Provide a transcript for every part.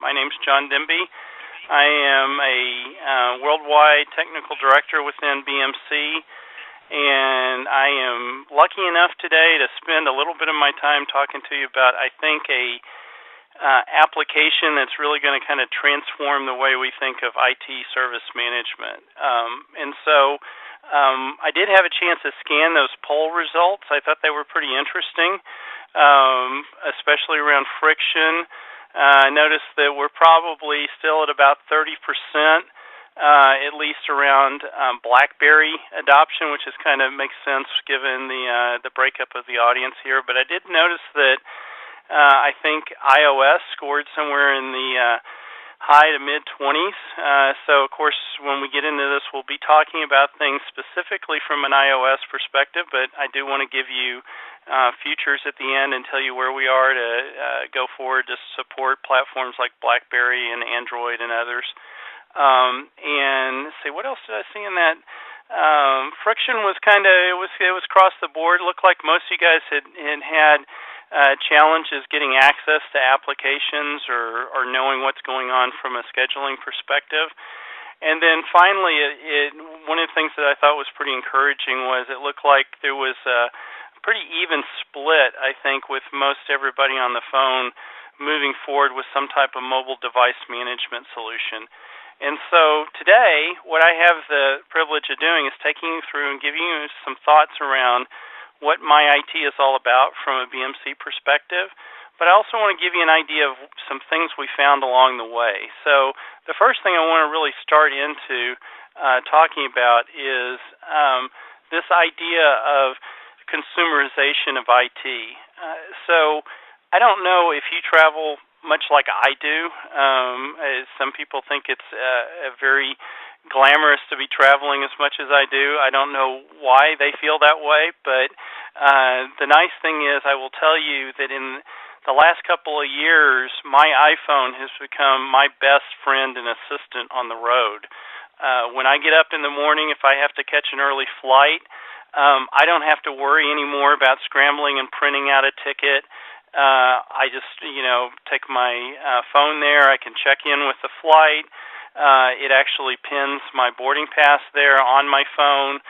My name's John Demby. I am a worldwide technical director within BMC, and I am lucky enough today to spend a little bit of my time talking to you about, I think, a application that's really going to kind of transform the way we think of IT service management. I did have a chance to scan those poll results. I thought they were pretty interesting, especially around friction. I noticed that we're probably still at about 30%, at least around BlackBerry adoption, which is kind of makes sense given the breakup of the audience here. But I did notice that I think iOS scored somewhere in the high to mid-20s. So, of course, when we get into this, we'll be talking about things specifically from an iOS perspective, but I do want to give you futures at the end and tell you where we are to go forward to support platforms like BlackBerry and Android and others. And let's see, what else did I see in that? Friction was kind of, it was across the board. It looked like most of you guys had challenges getting access to applications or knowing what's going on from a scheduling perspective. And then finally, one of the things that I thought was pretty encouraging was it looked like there was a pretty even split, I think, with most everybody on the phone moving forward with some type of mobile device management solution. And so today, what I have the privilege of doing is taking you through and giving you some thoughts around what MyIT is all about from a BMC perspective, but I also want to give you an idea of some things we found along the way. So the first thing I want to really start into talking about is this idea of consumerization of IT. So I don't know if you travel much like I do. Some people think it's very glamorous to be traveling as much as I do. I don't know why they feel that way, but the nice thing is I will tell you that in the last couple of years, my iPhone has become my best friend and assistant on the road. When I get up in the morning, if I have to catch an early flight, I don't have to worry anymore about scrambling and printing out a ticket. I just, take my phone there. I can check in with the flight. It actually pins my boarding pass there on my phone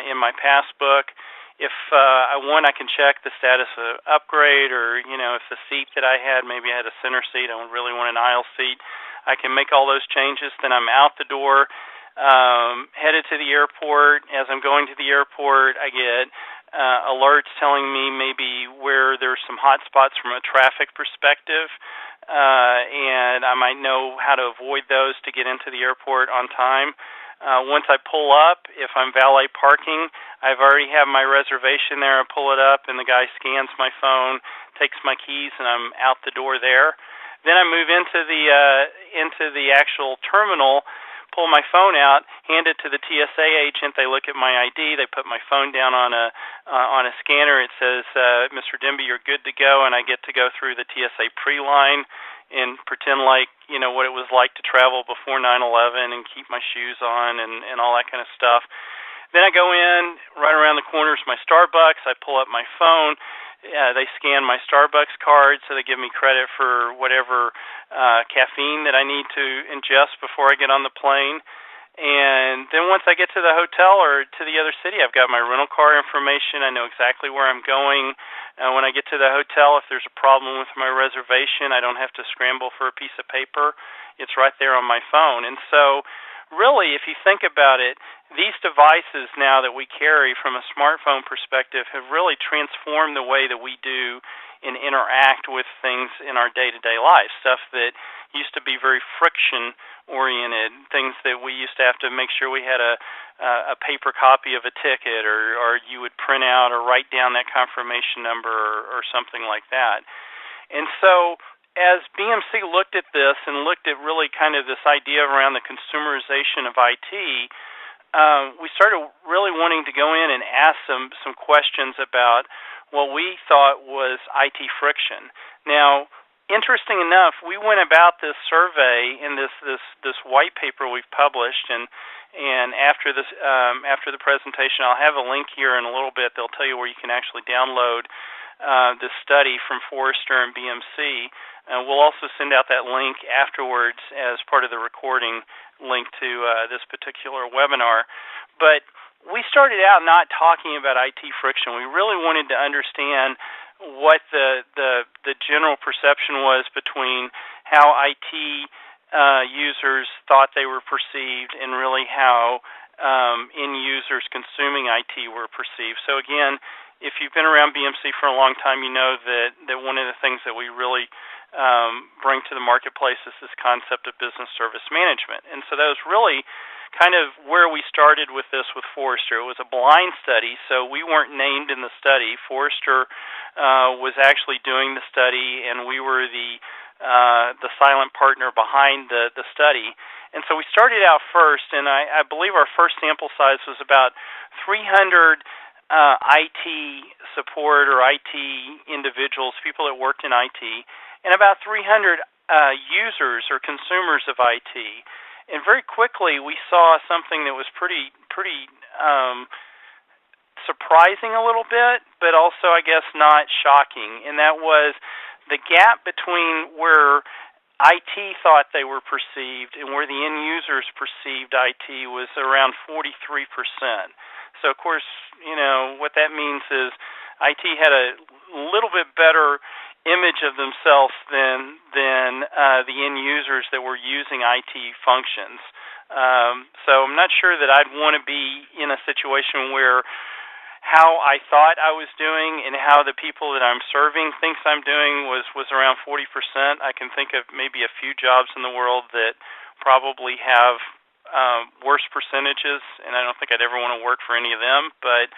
in my passbook. If I want, I can check the status of upgrade, or if the seat that I had, maybe I had a center seat, I really want an aisle seat. I can make all those changes. Then I'm out the door, headed to the airport. As I'm going to the airport, I get alerts telling me maybe where there's some hot spots from a traffic perspective, and I might know how to avoid those to get into the airport on time. Once I pull up, if I'm valet parking, I've already have my reservation there. I pull it up, and the guy scans my phone, takes my keys, and I'm out the door there. Then I move into the actual terminal, pull my phone out, hand it to the TSA agent. They look at my ID. They put my phone down on a scanner. It says, "Mr. Demby, you're good to go," and I get to go through the TSA pre-line and pretend like what it was like to travel before 9/11 and keep my shoes on and all that kind of stuff. Then I go in, right around the corner is my Starbucks. I pull up my phone. They scan my Starbucks card, so they give me credit for whatever caffeine that I need to ingest before I get on the plane. And then once I get to the hotel or to the other city, I've got my rental car information. I know exactly where I'm going. When I get to the hotel, if there's a problem with my reservation, I don't have to scramble for a piece of paper. It's right there on my phone. And so really, if you think about it, these devices now that we carry from a smartphone perspective have really transformed the way that we do and interact with things in our day-to-day life, stuff that used to be very friction-oriented, things that we used to have to make sure we had a paper copy of a ticket, or you would print out or write down that confirmation number or something like that. And so as BMC looked at this and looked at really kind of this idea around the consumerization of IT, we started really wanting to go in and ask some questions about what we thought was IT friction. Now, interesting enough, we went about this survey in this white paper we've published, and after the presentation, I'll have a link here in a little bit. They'll tell you where you can actually download this study from Forrester and BMC. We'll also send out that link afterwards as part of the recording link to this particular webinar. But we started out not talking about IT friction. We really wanted to understand what the general perception was between how IT users thought they were perceived and really how end users consuming IT were perceived. So again, if you've been around BMC for a long time, you know that one of the things that we really bring to the marketplace is this concept of business service management. And so that was really kind of where we started with this with Forrester. It was a blind study, so we weren't named in the study. Forrester was actually doing the study, and we were the silent partner behind the study. And so we started out first, and I believe our first sample size was about 300 IT support or IT individuals, people that worked in IT, and about 300 users or consumers of IT. And very quickly, we saw something that was pretty surprising a little bit, but also, I guess, not shocking. And that was the gap between where IT thought they were perceived and where the end users perceived IT was around 43%. So, of course, what that means is IT had a little bit better image of themselves than the end users that were using IT functions. So I'm not sure that I'd want to be in a situation where how I thought I was doing and how the people that I'm serving thinks I'm doing was around 40%. I can think of maybe a few jobs in the world that probably have worse percentages, and I don't think I'd ever want to work for any of them. But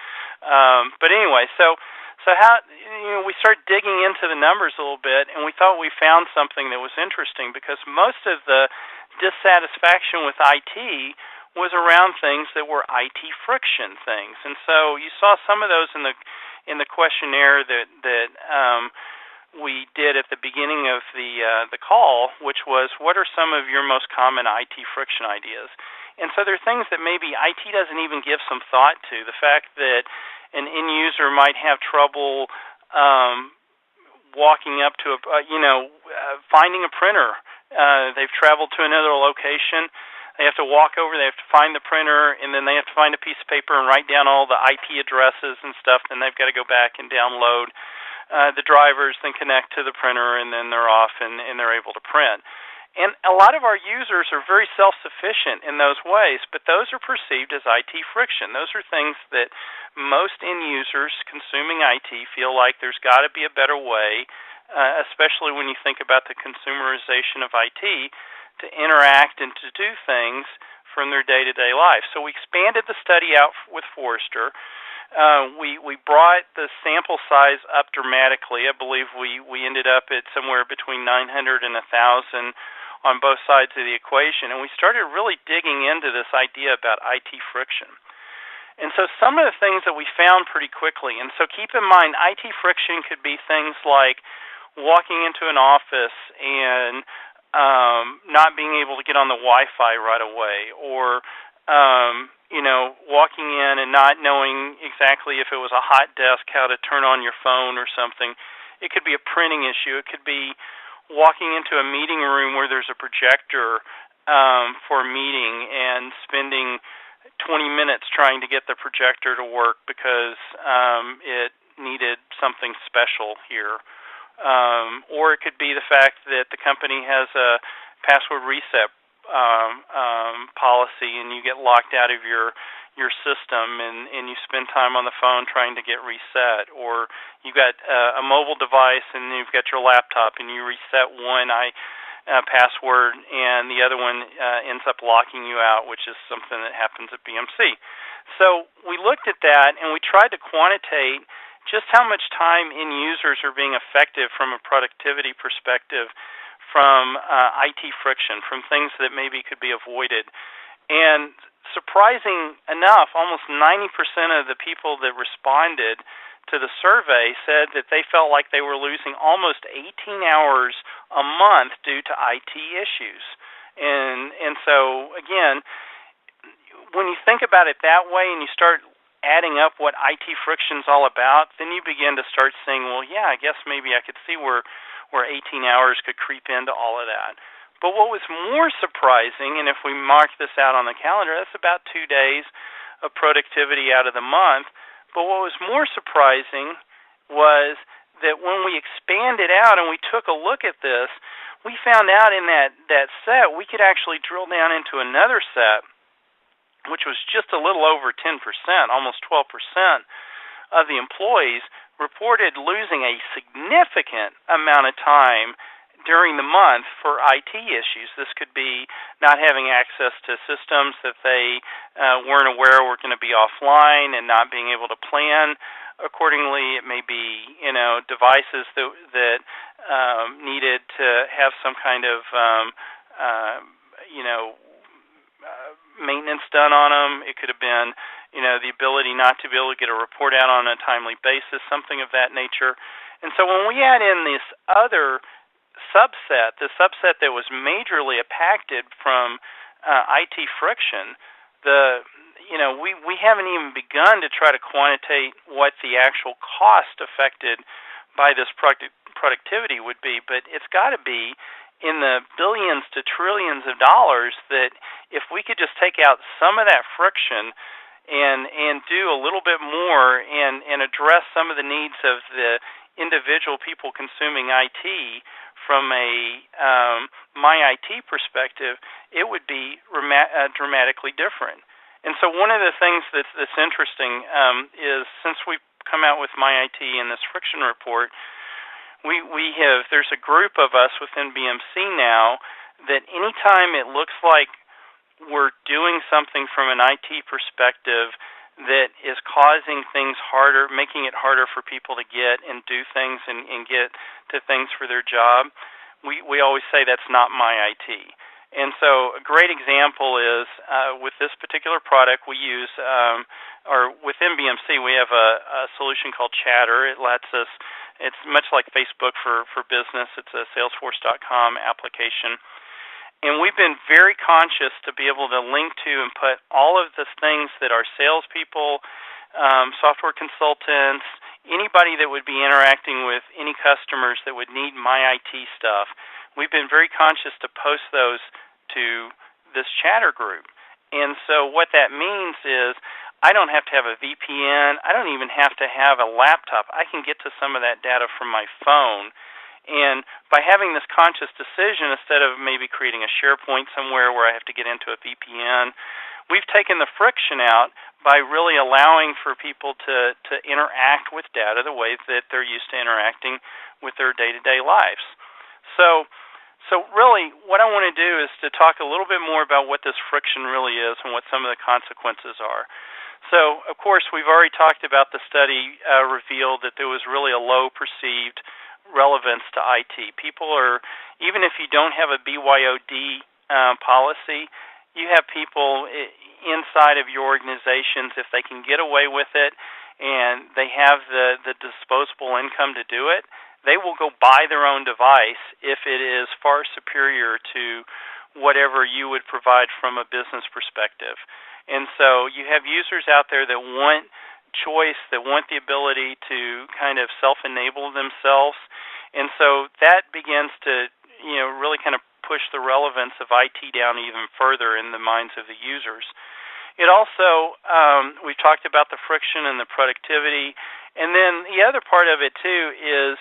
anyway, so how we started digging into the numbers a little bit, and we thought we found something that was interesting because most of the dissatisfaction with IT was around things that were IT friction things, and so you saw some of those in the questionnaire that we did at the beginning of the call, which was, what are some of your most common IT friction ideas? And so there are things that maybe IT doesn't even give some thought to. The fact that an end user might have trouble walking up to finding a printer. They've traveled to another location. They have to walk over, they have to find the printer, and then they have to find a piece of paper and write down all the IP addresses and stuff. Then they've got to go back and download the drivers, then connect to the printer, and then they're off and they're able to print. And a lot of our users are very self-sufficient in those ways, but those are perceived as IT friction. Those are things that most end users consuming IT feel like there's got to be a better way, especially when you think about the consumerization of IT, to interact and to do things from their day-to-day life. So we expanded the study out with Forrester. We brought the sample size up dramatically. I believe we ended up at somewhere between 900 and 1,000 on both sides of the equation, and we started really digging into this idea about IT friction. And so some of the things that we found pretty quickly, and so keep in mind, IT friction could be things like walking into an office and not being able to get on the Wi-Fi right away, or walking in and not knowing exactly if it was a hot desk, how to turn on your phone or something. It could be a printing issue. It could be walking into a meeting room where there's a projector for a meeting and spending 20 minutes trying to get the projector to work because it needed something special here. Or it could be the fact that the company has a password reset policy and you get locked out of your system and you spend time on the phone trying to get reset, or you've got a mobile device and you've got your laptop and you reset one password and the other one ends up locking you out, which is something that happens at BMC. So we looked at that and we tried to quantitate just how much time end users are being affected from a productivity perspective from IT friction, from things that maybe could be avoided. And surprising enough, almost 90% of the people that responded to the survey said that they felt like they were losing almost 18 hours a month due to IT issues. And so, again, when you think about it that way and you start adding up what IT friction's all about, then you begin to start saying, well, yeah, I guess maybe I could see where 18 hours could creep into all of that. But what was more surprising, and if we mark this out on the calendar, that's about 2 days of productivity out of the month. But what was more surprising was that when we expanded out and we took a look at this, we found out in that set we could actually drill down into another set, which was just a little over 10%, almost 12% of the employees reported losing a significant amount of time during the month for IT issues. This could be not having access to systems that they weren't aware were going to be offline and not being able to plan accordingly. It may be, devices that needed to have some kind of, maintenance done on them. It could have been, the ability not to be able to get a report out on a timely basis, something of that nature. And so when we add in this other subset, the subset that was majorly impacted from IT friction, we haven't even begun to try to quantitate what the actual cost affected by this productivity would be, but it's got to be in the billions to trillions of dollars. That if we could just take out some of that friction and do a little bit more and address some of the needs of the individual people consuming IT from a MyIT perspective, it would be dramatically different. And so one of the things that's interesting is, since we've come out with MyIT and this friction report, there's a group of us within BMC now that anytime it looks like we're doing something from an IT perspective that is causing things harder, making it harder for people to get and do things and get to things for their job, we always say that's not MyIT. And so a great example is with this particular product we use, or within BMC, we have a solution called Chatter. It lets us, it's much like Facebook for business. It's a Salesforce.com application. And we've been very conscious to be able to link to and put all of the things that our salespeople, software consultants, anybody that would be interacting with any customers that would need MyIT stuff, we've been very conscious to post those to this Chatter group. And so what that means is I don't have to have a VPN. I don't even have to have a laptop. I can get to some of that data from my phone. And by having this conscious decision, instead of maybe creating a SharePoint somewhere where I have to get into a VPN, we've taken the friction out by really allowing for people to interact with data the way that they're used to interacting with their day-to-day lives. So really what I want to do is to talk a little bit more about what this friction really is and what some of the consequences are. So, of course, we've already talked about the study revealed that there was really a low perceived relevance to IT. People are, even if you don't have a BYOD policy, you have people inside of your organizations, if they can get away with it and they have the disposable income to do it, they will go buy their own device if it is far superior to whatever you would provide from a business perspective. And so you have users out there that want choice, that want the ability to kind of self-enable themselves. And so that begins to, really kind of push the relevance of IT down even further in the minds of the users. It also, we've talked about the friction and the productivity. And then the other part of it, too, is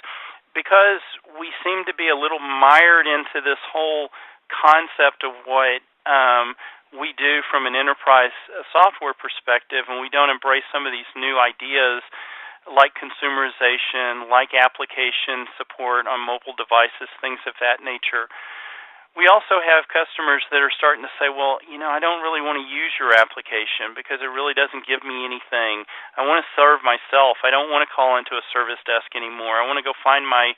because we seem to be a little mired into this whole concept of what we do from an enterprise software perspective, and we don't embrace some of these new ideas like consumerization, like application support on mobile devices, things of that nature. We also have customers that are starting to say, well, I don't really want to use your application because it really doesn't give me anything. I want to serve myself. I don't want to call into a service desk anymore. I want to go find my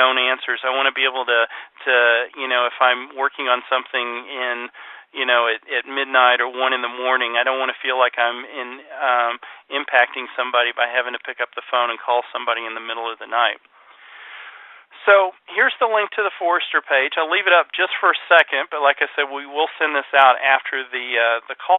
own answers. I want to be able to if I'm working on something in at midnight or 1 in the morning, I don't want to feel like I'm impacting somebody by having to pick up the phone and call somebody in the middle of the night. So here's the link to the Forrester page. I'll leave it up just for a second, but like I said, we will send this out after the call.